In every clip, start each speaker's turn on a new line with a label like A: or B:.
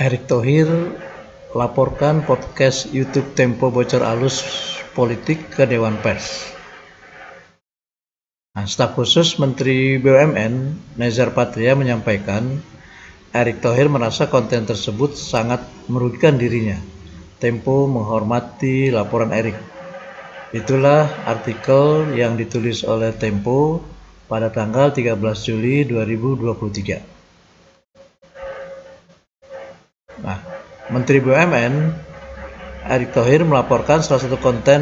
A: Erick Thohir laporkan podcast YouTube Tempo bocor alus politik ke Dewan Pers. Staf khusus Menteri BUMN Nezar Patria menyampaikan Erick Thohir merasa konten tersebut sangat merugikan dirinya. Tempo menghormati laporan Erick. Itulah artikel yang ditulis oleh Tempo pada tanggal 13 Juli 2023. Menteri BUMN Erick Thohir melaporkan salah satu konten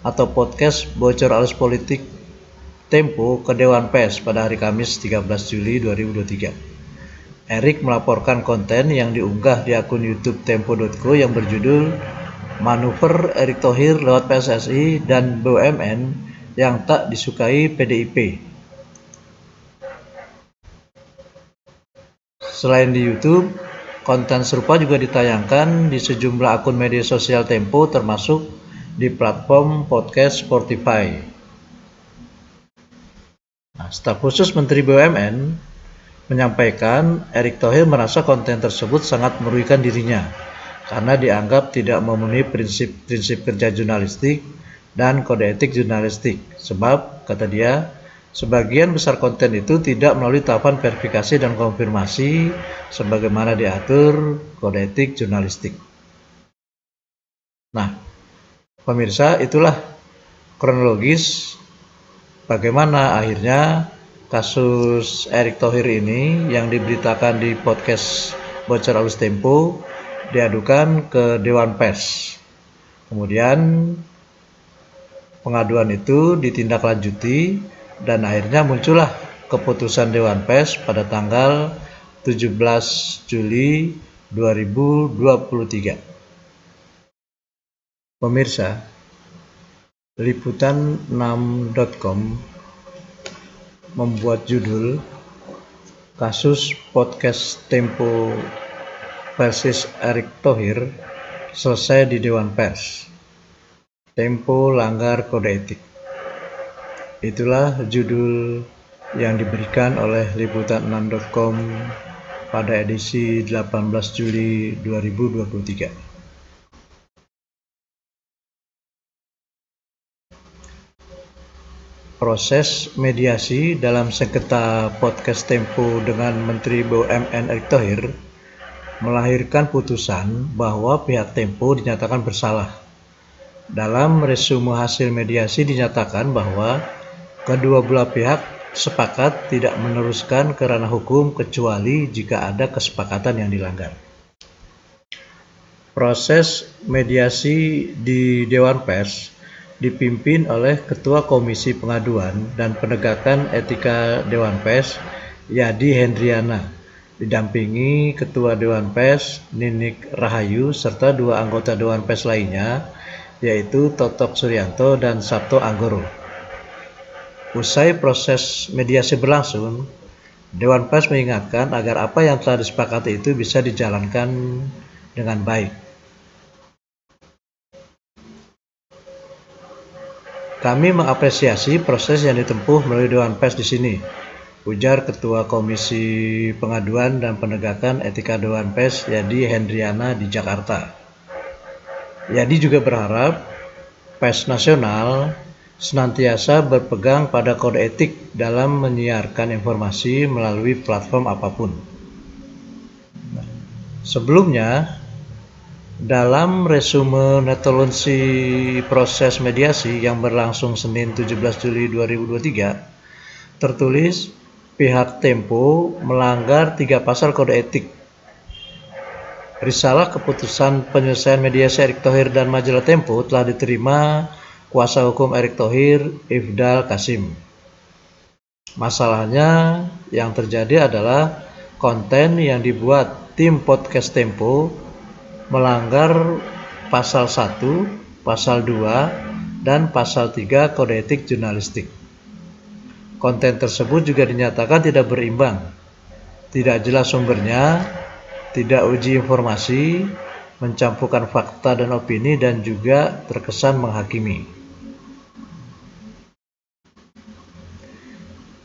A: atau podcast bocor alus politik Tempo ke Dewan Pers pada hari Kamis 13 Juli 2023. Erick melaporkan konten yang diunggah di akun YouTube tempo.co yang berjudul Manuver Erick Thohir lewat PSSI dan BUMN yang tak disukai PDIP. Selain di YouTube, konten serupa juga ditayangkan di sejumlah akun media sosial Tempo termasuk di platform podcast Spotify. Staf khusus Menteri BUMN menyampaikan Erick Thohir merasa konten tersebut sangat merugikan dirinya karena dianggap tidak memenuhi prinsip kerja jurnalistik dan kode etik jurnalistik. Sebab, kata dia, sebagian besar konten itu tidak melalui tahapan verifikasi dan konfirmasi sebagaimana diatur kode etik jurnalistik. Nah, pemirsa, itulah kronologis bagaimana akhirnya kasus Erick Thohir ini yang diberitakan di podcast bocor alus Tempo diadukan ke Dewan Pers. Kemudian pengaduan itu ditindaklanjuti dan akhirnya muncullah keputusan Dewan Pers pada tanggal 17 Juli 2023. Pemirsa, liputan6.com membuat judul Kasus Podcast Tempo versus Erick Thohir selesai di Dewan Pers. Tempo langgar kode etik. Itulah judul yang diberikan oleh liputan6.com pada edisi 18 Juli 2023. Proses mediasi dalam sengketa podcast Tempo dengan Menteri BUMN Erick Thohir melahirkan putusan bahwa pihak Tempo dinyatakan bersalah. Dalam resume hasil mediasi dinyatakan bahwa kedua belah pihak sepakat tidak meneruskan ke ranah hukum kecuali jika ada kesepakatan yang dilanggar. Proses mediasi di Dewan Pers dipimpin oleh Ketua Komisi Pengaduan dan Penegakan Etika Dewan Pers, Yadi Hendriana, didampingi Ketua Dewan Pers, Ninik Rahayu, serta dua anggota Dewan Pers lainnya, yaitu Totok Suryanto dan Sabto Anggoro. Usai proses mediasi berlangsung, Dewan Pers mengingatkan agar apa yang telah disepakati itu bisa dijalankan dengan baik. Kami mengapresiasi proses yang ditempuh melalui Dewan Pers di sini, ujar Ketua Komisi Pengaduan dan Penegakan Etika Dewan Pers, Yadi Hendriana di Jakarta. Yadi juga berharap pers nasional senantiasa berpegang pada kode etik dalam menyiarkan informasi melalui platform apapun. Sebelumnya, dalam resume netralisi proses mediasi yang berlangsung Senin 17 Juli 2023, tertulis pihak Tempo melanggar 3 pasal kode etik. Risalah keputusan penyelesaian mediasi Erick Thohir dan majalah Tempo telah diterima kuasa hukum Erick Thohir, Ifdal Kasim. Masalahnya yang terjadi adalah konten yang dibuat tim podcast Tempo melanggar pasal 1, pasal 2, dan pasal 3 kode etik jurnalistik. Konten tersebut juga dinyatakan tidak berimbang, tidak jelas sumbernya, tidak uji informasi, mencampurkan fakta dan opini, dan juga terkesan menghakimi.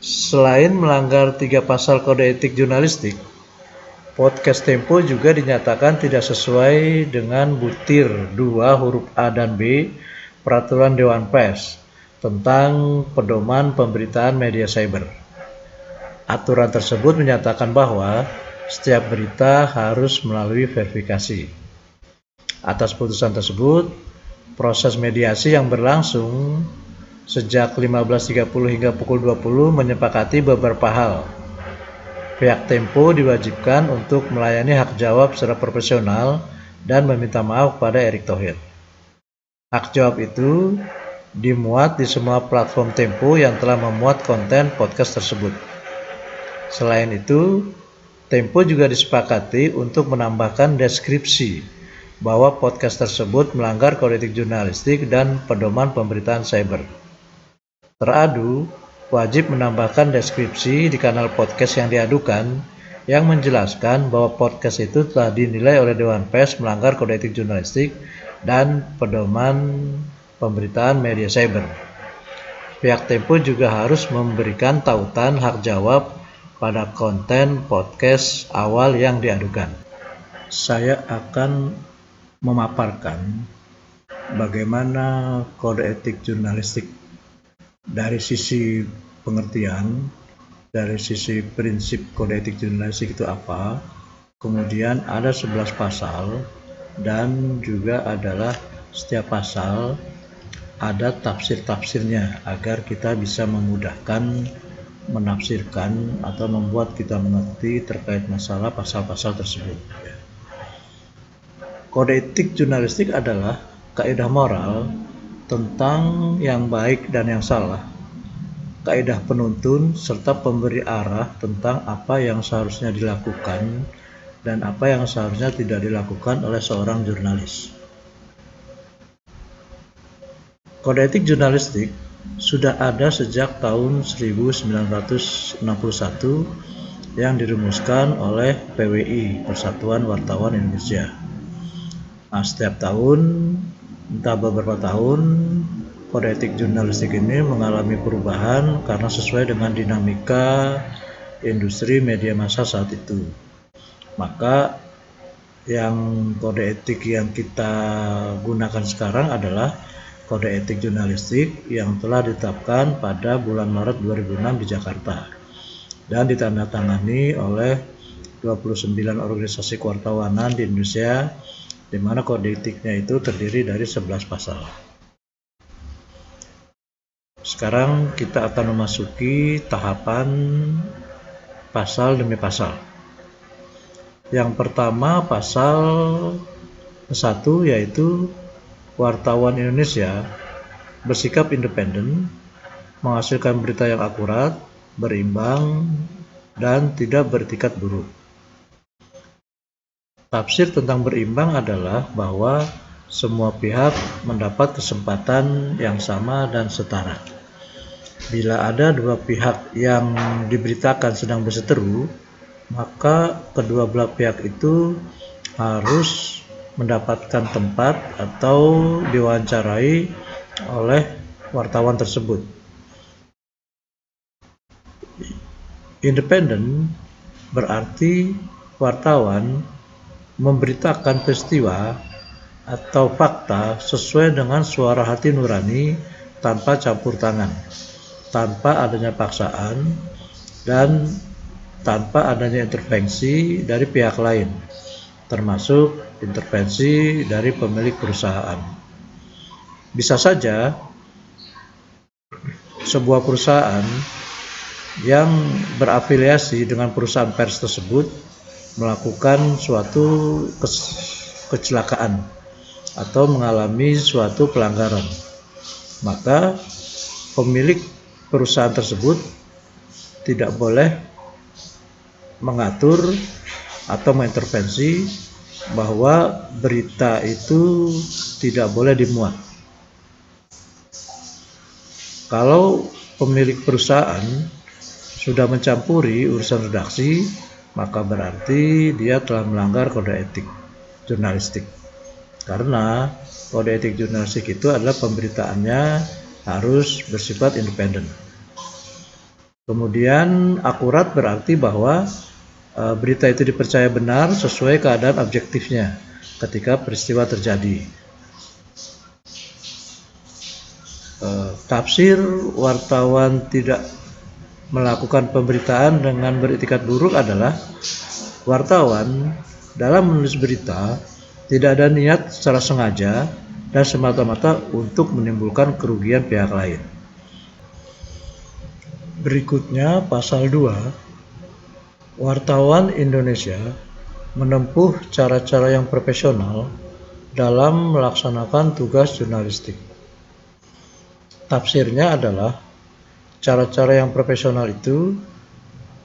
A: Selain melanggar 3 pasal kode etik jurnalistik, Podcast Tempo juga dinyatakan tidak sesuai dengan butir 2 huruf A dan B Peraturan Dewan Pers tentang pedoman pemberitaan media cyber. Aturan tersebut menyatakan bahwa setiap berita harus melalui verifikasi. Atas putusan tersebut, proses mediasi yang berlangsung sejak 15.30 hingga pukul 20 menyepakati beberapa hal. Pihak Tempo diwajibkan untuk melayani hak jawab secara profesional dan meminta maaf kepada Erick Thohir. Hak jawab itu dimuat di semua platform Tempo yang telah memuat konten podcast tersebut. Selain itu, Tempo juga disepakati untuk menambahkan deskripsi bahwa podcast tersebut melanggar kode etik jurnalistik dan pedoman pemberitaan cyber. Teradu wajib menambahkan deskripsi di kanal podcast yang diadukan yang menjelaskan bahwa podcast itu telah dinilai oleh Dewan Pers melanggar kode etik jurnalistik dan pedoman pemberitaan media cyber. Pihak Tempo juga harus memberikan tautan hak jawab pada konten podcast awal yang diadukan. Saya akan memaparkan bagaimana kode etik jurnalistik dari sisi pengertian, dari sisi prinsip kode etik jurnalistik itu apa, kemudian ada 11 pasal, dan juga adalah setiap pasal ada tafsir-tafsirnya agar kita bisa memudahkan menafsirkan atau membuat kita mengerti terkait masalah pasal-pasal tersebut. Kode etik jurnalistik adalah kaidah moral tentang yang baik dan yang salah, kaidah penuntun serta pemberi arah tentang apa yang seharusnya dilakukan dan apa yang seharusnya tidak dilakukan oleh seorang jurnalis. Kode etik jurnalistik sudah ada sejak tahun 1961 yang dirumuskan oleh PWI, Persatuan Wartawan Indonesia. Nah, setiap tahun, entah beberapa tahun, kode etik jurnalistik ini mengalami perubahan karena sesuai dengan dinamika industri media massa saat itu. Maka yang kode etik yang kita gunakan sekarang adalah kode etik jurnalistik yang telah ditetapkan pada bulan Maret 2006 di Jakarta dan ditandatangani oleh 29 organisasi kewartawanan di Indonesia, di mana kode etiknya itu terdiri dari 11 pasal. Sekarang kita akan memasuki tahapan pasal demi pasal. Yang pertama, pasal 1, yaitu wartawan Indonesia bersikap independen, menghasilkan berita yang akurat, berimbang, dan tidak beretikat buruk. Tafsir tentang berimbang adalah bahwa semua pihak mendapat kesempatan yang sama dan setara. Bila ada dua pihak yang diberitakan sedang berseteru, maka kedua belah pihak itu harus mendapatkan tempat atau diwawancarai oleh wartawan tersebut. Independen berarti wartawan memberitakan peristiwa atau fakta sesuai dengan suara hati nurani tanpa campur tangan, tanpa adanya paksaan, dan tanpa adanya intervensi dari pihak lain, termasuk intervensi dari pemilik perusahaan. Bisa saja sebuah perusahaan yang berafiliasi dengan perusahaan pers tersebut melakukan suatu kecelakaan atau mengalami suatu pelanggaran, maka pemilik perusahaan tersebut tidak boleh mengatur atau mengintervensi bahwa berita itu tidak boleh dimuat. Kalau pemilik perusahaan sudah mencampuri urusan redaksi, maka berarti dia telah melanggar kode etik jurnalistik. Karena kode etik jurnalistik itu adalah pemberitaannya harus bersifat independen. Kemudian akurat berarti bahwa berita itu dipercaya benar sesuai keadaan objektifnya ketika peristiwa terjadi. Tafsir wartawan tidak melakukan pemberitaan dengan beretikat buruk adalah wartawan dalam menulis berita tidak ada niat secara sengaja dan semata-mata untuk menimbulkan kerugian pihak lain. Berikutnya pasal 2. Wartawan Indonesia menempuh cara-cara yang profesional dalam melaksanakan tugas jurnalistik. Tafsirnya adalah cara-cara yang profesional itu,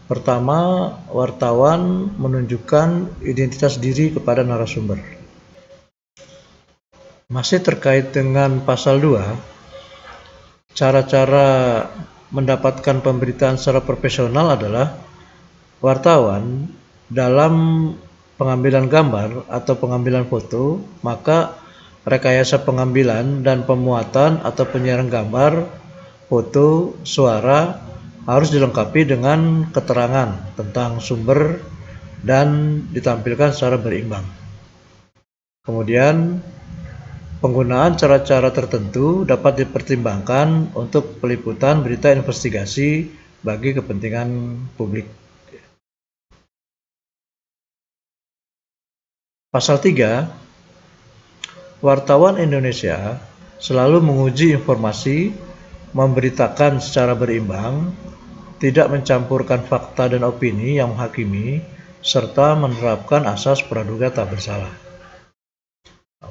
A: pertama, wartawan menunjukkan identitas diri kepada narasumber. Masih terkait dengan pasal 2, cara-cara mendapatkan pemberitaan secara profesional adalah wartawan dalam pengambilan gambar atau pengambilan foto, maka rekayasa pengambilan dan pemuatan atau penyiaran gambar, foto, suara harus dilengkapi dengan keterangan tentang sumber dan ditampilkan secara berimbang. Kemudian, penggunaan cara-cara tertentu dapat dipertimbangkan untuk peliputan berita investigasi bagi kepentingan publik. Pasal 3. Wartawan Indonesia selalu menguji informasi, memberitakan secara berimbang, tidak mencampurkan fakta dan opini yang menghakimi, serta menerapkan asas praduga tak bersalah.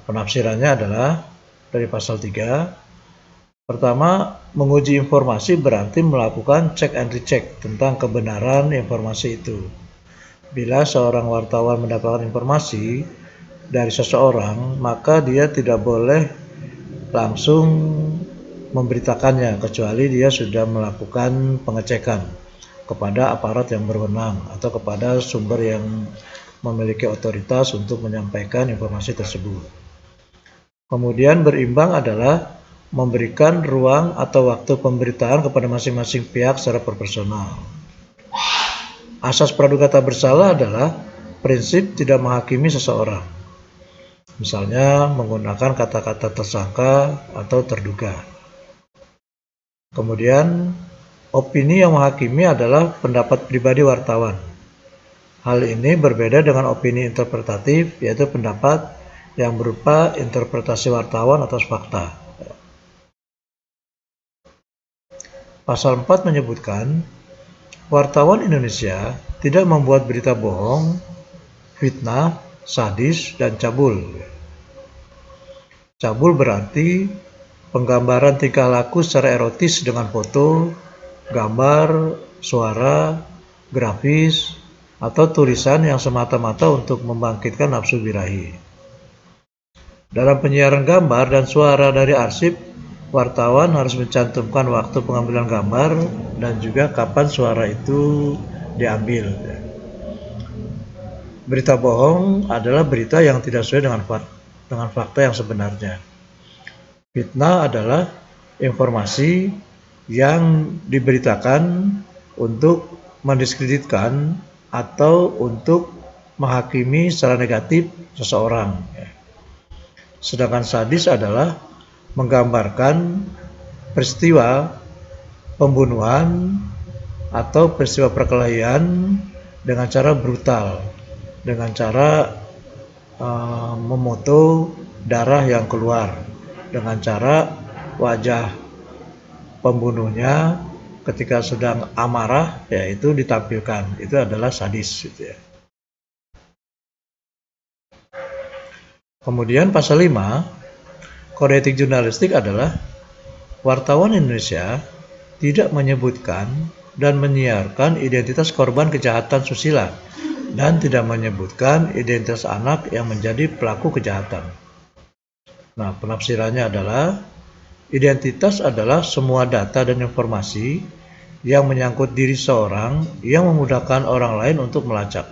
A: Penafsirannya adalah dari pasal 3. Pertama, menguji informasi berarti melakukan check and recheck tentang kebenaran informasi itu. Bila seorang wartawan mendapatkan informasi dari seseorang, maka dia tidak boleh langsung memberitakannya kecuali dia sudah melakukan pengecekan kepada aparat yang berwenang atau kepada sumber yang memiliki otoritas untuk menyampaikan informasi tersebut. Kemudian berimbang adalah memberikan ruang atau waktu pemberitaan kepada masing-masing pihak secara proporsional. Asas praduga tak bersalah adalah prinsip tidak menghakimi seseorang, misalnya menggunakan kata-kata tersangka atau terduga. Kemudian, opini yang menghakimi adalah pendapat pribadi wartawan. Hal ini berbeda dengan opini interpretatif, yaitu pendapat yang berupa interpretasi wartawan atas fakta. Pasal 4 menyebutkan wartawan Indonesia tidak membuat berita bohong, fitnah, sadis, dan cabul. Cabul berarti penggambaran tingkah laku secara erotis dengan foto, gambar, suara, grafis, atau tulisan yang semata-mata untuk membangkitkan nafsu birahi. Dalam penyiaran gambar dan suara dari arsip, wartawan harus mencantumkan waktu pengambilan gambar dan juga kapan suara itu diambil. Berita bohong adalah berita yang tidak sesuai dengan fakta yang sebenarnya. Fitnah adalah informasi yang diberitakan untuk mendiskreditkan atau untuk menghakimi secara negatif seseorang. Sedangkan sadis adalah menggambarkan peristiwa pembunuhan atau peristiwa perkelahian dengan cara brutal, dengan cara memoto darah yang keluar, dengan cara wajah pembunuhnya ketika sedang amarah, yaitu ditampilkan. Itu adalah sadis, gitu ya. Kemudian pasal 5, Kode etik jurnalistik adalah wartawan Indonesia tidak menyebutkan dan menyiarkan identitas korban kejahatan susila dan tidak menyebutkan identitas anak yang menjadi pelaku kejahatan. Nah, penafsirannya adalah identitas adalah semua data dan informasi yang menyangkut diri seorang yang memudahkan orang lain untuk melacak.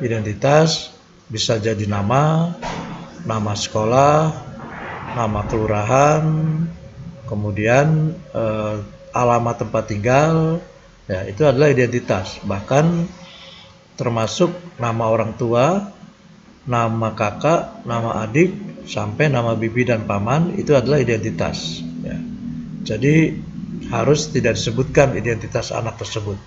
A: Identitas bisa jadi nama sekolah, nama kelurahan, kemudian alamat tempat tinggal, ya itu adalah identitas. Bahkan termasuk nama orang tua, nama kakak, nama adik, sampai nama bibi dan paman, itu adalah identitas. Ya. Jadi harus tidak disebutkan identitas anak tersebut.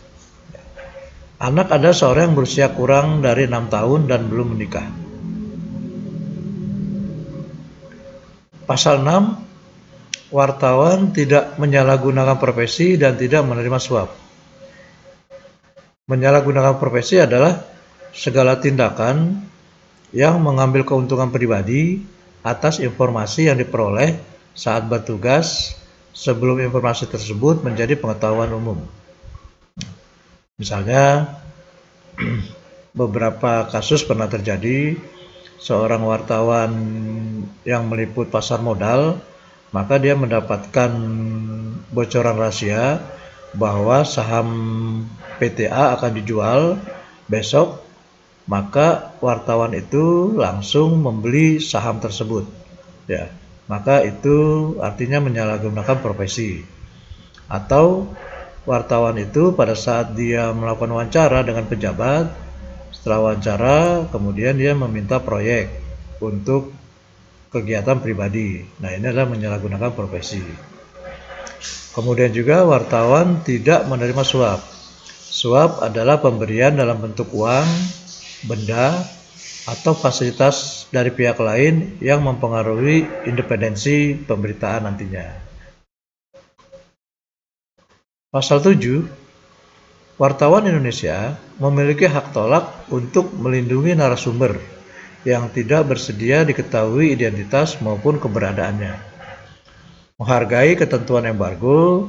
A: Anak adalah seorang yang berusia kurang dari 6 tahun dan belum menikah. Pasal 6, wartawan tidak menyalahgunakan profesi dan tidak menerima suap. Menyalahgunakan profesi adalah segala tindakan yang mengambil keuntungan pribadi atas informasi yang diperoleh saat bertugas sebelum informasi tersebut menjadi pengetahuan umum. Misalnya, beberapa kasus pernah terjadi, seorang wartawan yang meliput pasar modal, maka dia mendapatkan bocoran rahasia bahwa saham PTA akan dijual besok, maka wartawan itu langsung membeli saham tersebut. Ya, maka itu artinya menyalahgunakan profesi. Atau wartawan itu pada saat dia melakukan wawancara dengan pejabat, setelah wawancara kemudian dia meminta proyek untuk kegiatan pribadi. Nah, ini adalah menyalahgunakan profesi. Kemudian juga wartawan tidak menerima suap. Suap adalah pemberian dalam bentuk uang, benda, atau fasilitas dari pihak lain yang mempengaruhi independensi pemberitaan nantinya. Pasal 7, wartawan Indonesia memiliki hak tolak untuk melindungi narasumber yang tidak bersedia diketahui identitas maupun keberadaannya. Menghargai ketentuan embargo,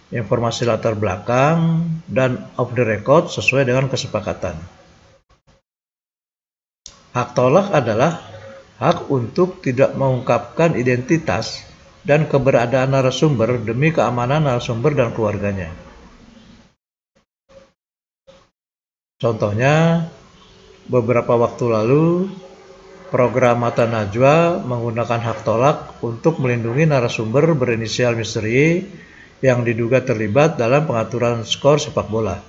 A: informasi latar belakang, dan off the record sesuai dengan kesepakatan. Hak tolak adalah hak untuk tidak mengungkapkan identitas dan keberadaan narasumber demi keamanan narasumber dan keluarganya. Contohnya, beberapa waktu lalu, program Mata Najwa menggunakan hak tolak untuk melindungi narasumber berinisial misteri yang diduga terlibat dalam pengaturan skor sepak bola.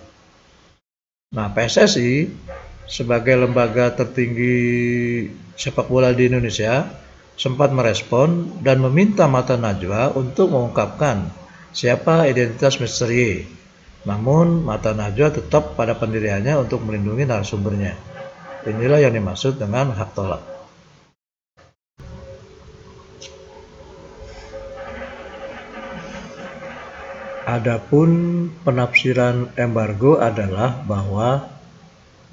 A: Nah, PSSI sebagai lembaga tertinggi sepak bola di Indonesia sempat merespon dan meminta Mata Najwa untuk mengungkapkan siapa identitas misteri. Namun, Mata Najwa tetap pada pendiriannya untuk melindungi narasumbernya. Inilah yang dimaksud dengan hak tolak. Adapun penafsiran embargo adalah bahwa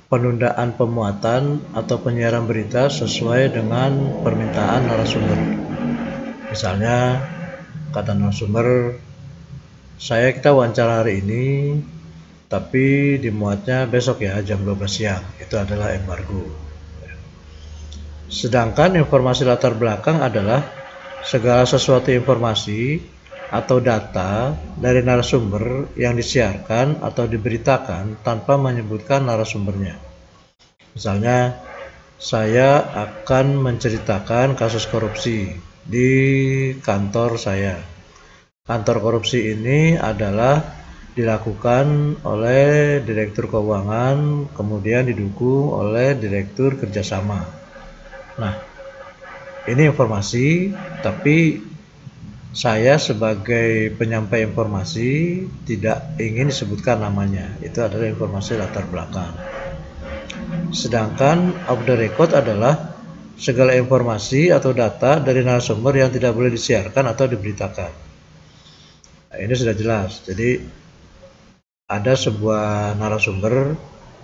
A: penundaan pemuatan atau penyiaran berita sesuai dengan permintaan narasumber. Misalnya, kata narasumber, kita wawancara hari ini, tapi dimuatnya besok ya jam 12 siang. Itu adalah embargo. Sedangkan informasi latar belakang adalah segala sesuatu informasi atau data dari narasumber yang disiarkan atau diberitakan tanpa menyebutkan narasumbernya. Misalnya, saya akan menceritakan kasus korupsi di kantor saya. Kantor korupsi ini adalah dilakukan oleh direktur keuangan, kemudian didukung oleh direktur kerjasama. Nah, ini informasi, tapi saya sebagai penyampai informasi tidak ingin disebutkan namanya. Itu adalah informasi latar belakang. Sedangkan off the record adalah segala informasi atau data dari narasumber yang tidak boleh disiarkan atau diberitakan. Nah, ini sudah jelas. Jadi ada sebuah narasumber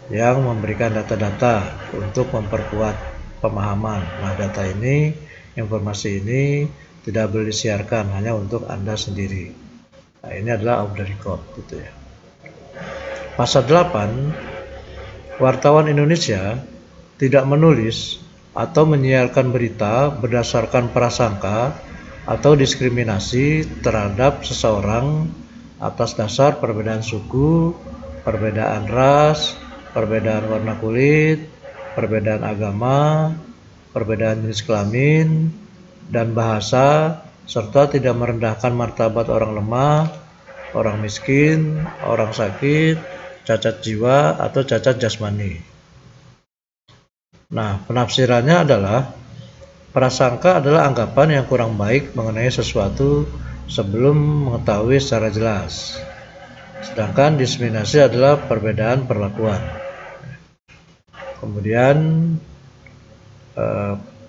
A: yang memberikan data-data untuk memperkuat pemahaman. Nah, data ini, informasi ini tidak boleh disiarkan, hanya untuk Anda sendiri. Nah, ini adalah off the record gitu ya. Pasal 8, wartawan Indonesia tidak menulis atau menyiarkan berita berdasarkan prasangka atau diskriminasi terhadap seseorang atas dasar perbedaan suku, perbedaan ras, perbedaan warna kulit, perbedaan agama, perbedaan jenis kelamin, dan bahasa, serta tidak merendahkan martabat orang lemah, orang miskin, orang sakit, cacat jiwa atau cacat jasmani. Nah, penafsirannya adalah prasangka adalah anggapan yang kurang baik mengenai sesuatu sebelum mengetahui secara jelas. Sedangkan diskriminasi adalah perbedaan perlakuan. Kemudian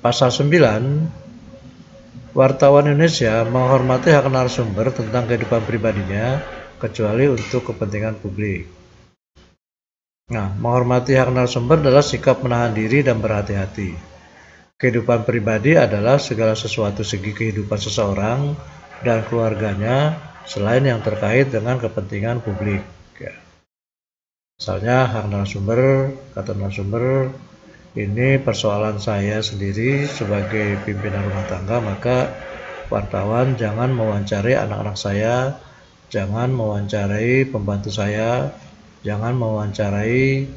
A: pasal 9, wartawan Indonesia menghormati hak narasumber tentang kehidupan pribadinya kecuali untuk kepentingan publik. Nah, menghormati hak narasumber adalah sikap menahan diri dan berhati-hati. Kehidupan pribadi adalah segala sesuatu segi kehidupan seseorang dan keluarganya selain yang terkait dengan kepentingan publik. Misalnya hak narasumber, kata narasumber, ini persoalan saya sendiri sebagai pimpinan rumah tangga, maka wartawan jangan mewawancarai anak-anak saya, jangan mewawancarai pembantu saya, jangan mewawancarai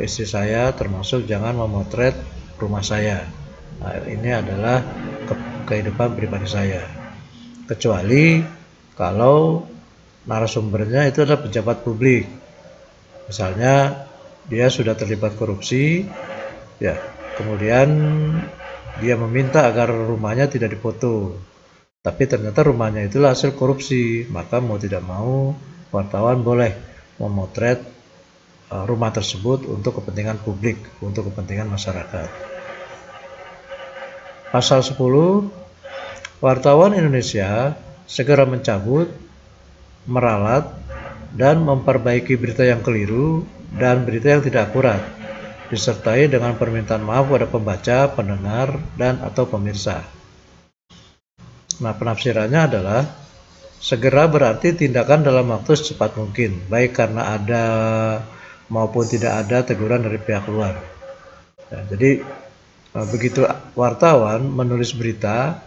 A: istri saya, termasuk jangan memotret rumah saya. Nah, ini adalah kehidupan pribadi saya. Kecuali kalau narasumbernya itu adalah pejabat publik. Misalnya dia sudah terlibat korupsi, ya, kemudian dia meminta agar rumahnya tidak dipoto, tapi ternyata rumahnya itulah hasil korupsi, maka mau tidak mau wartawan boleh memotret rumah tersebut untuk kepentingan publik, untuk kepentingan masyarakat. Pasal 10, wartawan Indonesia segera mencabut, meralat, dan memperbaiki berita yang keliru dan berita yang tidak akurat, disertai dengan permintaan maaf kepada pembaca, pendengar, dan atau pemirsa. Nah, penafsirannya adalah segera berarti tindakan dalam waktu secepat mungkin, baik karena ada maupun tidak ada teguran dari pihak luar. Nah, jadi begitu wartawan menulis berita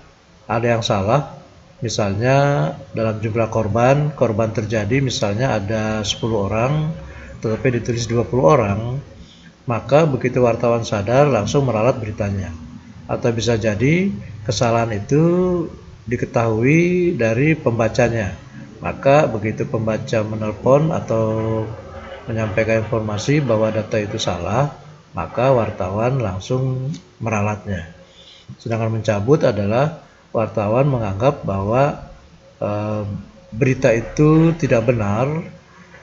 A: ada yang salah, misalnya dalam jumlah korban terjadi misalnya ada 10 orang tetapi ditulis 20 orang, maka begitu wartawan sadar langsung meralat beritanya. Atau bisa jadi kesalahan itu diketahui dari pembacanya, maka begitu pembaca menelpon atau menyampaikan informasi bahwa data itu salah, maka wartawan langsung meralatnya. Sedangkan mencabut adalah wartawan menganggap bahwa berita itu tidak benar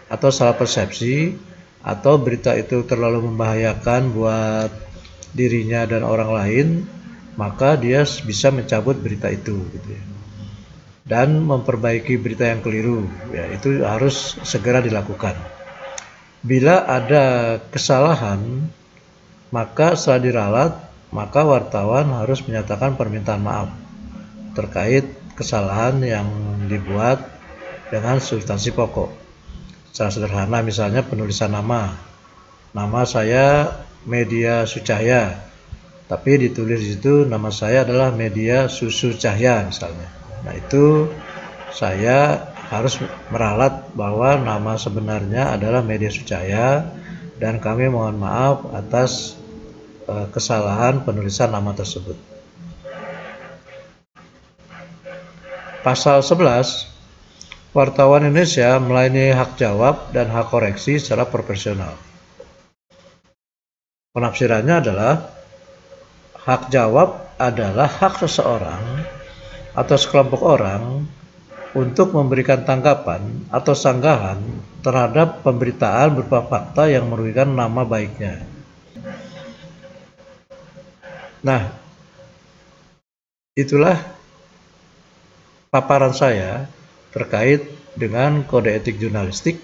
A: atau salah persepsi, atau berita itu terlalu membahayakan buat dirinya dan orang lain, maka dia bisa mencabut berita itu, gitu ya. Dan memperbaiki berita yang keliru, ya, itu harus segera dilakukan. Bila ada kesalahan, maka setelah diralat, maka wartawan harus menyatakan permintaan maaf terkait kesalahan yang dibuat dengan substansi pokok. Secara sederhana, misalnya penulisan nama saya Media Sucahya, tapi ditulis di situ nama saya adalah Media Susu Cahya misalnya. Nah, itu saya harus meralat bahwa nama sebenarnya adalah Media Sucahya dan kami mohon maaf atas kesalahan penulisan nama tersebut. Pasal 11, wartawan Indonesia melayani hak jawab dan hak koreksi secara profesional. Penafsirannya adalah hak jawab adalah hak seseorang atau sekelompok orang untuk memberikan tanggapan atau sanggahan terhadap pemberitaan berupa fakta yang merugikan nama baiknya. Nah, itulah paparan saya terkait dengan kode etik jurnalistik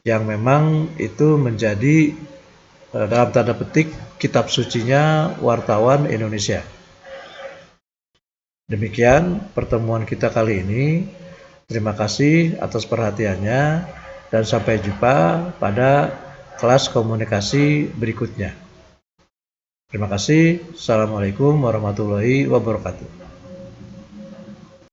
A: yang memang itu menjadi dalam tanda petik kitab sucinya wartawan Indonesia. Demikian pertemuan kita kali ini. Terima kasih atas perhatiannya dan sampai jumpa pada kelas komunikasi berikutnya. Terima kasih. Assalamualaikum warahmatullahi wabarakatuh.